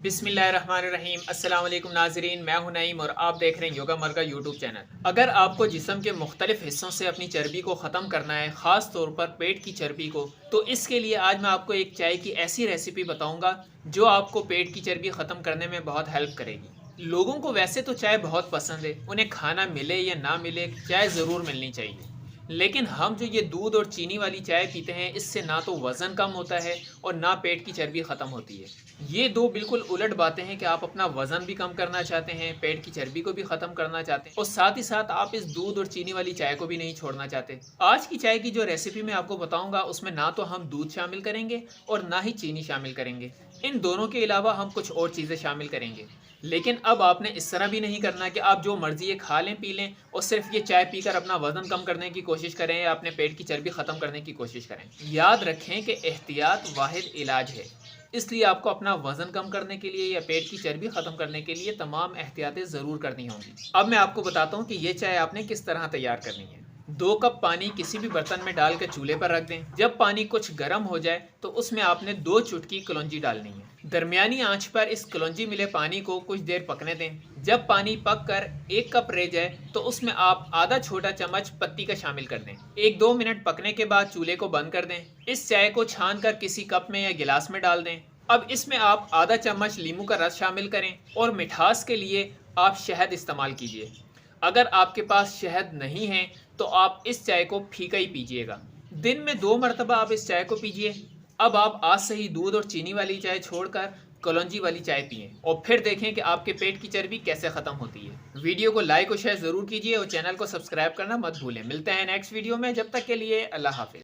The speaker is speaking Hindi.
बिस्मिल्लाहिर्रहमानिर्रहीम अस्सलाम वालेकुम नाज़रीन, मैं हूं नईम और आप देख रहे हैं योगा मरगा यूट्यूब चैनल। अगर आपको जिस्म के मुख्तलिफ हिस्सों से अपनी चर्बी को ख़त्म करना है, ख़ास तौर पर पेट की चर्बी को, तो इसके लिए आज मैं आपको एक चाय की ऐसी रेसिपी बताऊंगा जो आपको पेट की चर्बी ख़त्म करने में बहुत हेल्प करेगी। लोगों को वैसे तो चाय बहुत पसंद है, उन्हें खाना मिले या ना मिले चाय ज़रूर मिलनी चाहिए। लेकिन हम जो ये दूध और चीनी वाली चाय पीते हैं, इससे ना तो वज़न कम होता है और ना पेट की चर्बी ख़त्म होती है। ये दो बिल्कुल उलट बातें हैं कि आप अपना वज़न भी कम करना चाहते हैं, पेट की चर्बी को भी ख़त्म करना चाहते हैं और साथ ही साथ आप इस दूध और चीनी वाली चाय को भी नहीं छोड़ना चाहते। आज की चाय की जो रेसिपी मैं आपको बताऊंगा, उसमें ना तो हम दूध शामिल करेंगे और ना ही चीनी शामिल करेंगे। इन दोनों के अलावा हम कुछ और चीज़ें शामिल करेंगे। लेकिन अब आपने इस तरह भी नहीं करना कि आप जो मर्जी ये खा लें पी लें और सिर्फ ये चाय पीकर अपना वज़न कम करने की कोशिश करें या अपने पेट की चर्बी ख़त्म करने की कोशिश करें। याद रखें कि एहतियात वाहिद इलाज है, इसलिए आपको अपना वज़न कम करने के लिए या पेट की चर्बी ख़त्म करने के लिए तमाम एहतियातें ज़रूर करनी होंगी। अब मैं आपको बताता हूँ कि ये चाय आपने किस तरह तैयार करनी है। 2 कप पानी किसी भी बर्तन में डालकर चूल्हे पर रख दें। जब पानी कुछ गर्म हो जाए तो उसमें आपने 2 चुटकी कलौंजी डालनी है। दरमियानी आंच पर इस कलौंजी मिले पानी को कुछ देर पकने दें। जब पानी पक कर 1 कप रह जाए तो उसमें आप आधा छोटा चम्मच पत्ती का शामिल कर दें। 1-2 मिनट पकने के बाद चूल्हे को बंद कर दें। इस चाय को छान कर किसी कप में या गिलास में डाल दें। अब इसमें आप आधा चम्मच नींबू का रस शामिल करें और मिठास के लिए आप शहद इस्तेमाल कीजिए। अगर आपके पास शहद नहीं है तो आप इस चाय को फीका ही पीजिएगा। दिन में 2 मरतबा आप इस चाय को पीजिए। अब आप आज से ही दूध और चीनी वाली चाय छोड़कर कलौंजी वाली चाय पिएं और फिर देखें कि आपके पेट की चर्बी कैसे ख़त्म होती है। वीडियो को लाइक और शेयर ज़रूर कीजिए और चैनल को सब्सक्राइब करना मत भूलें। मिलते हैं नेक्स्ट वीडियो में, जब तक के लिए अल्लाह हाफिज़।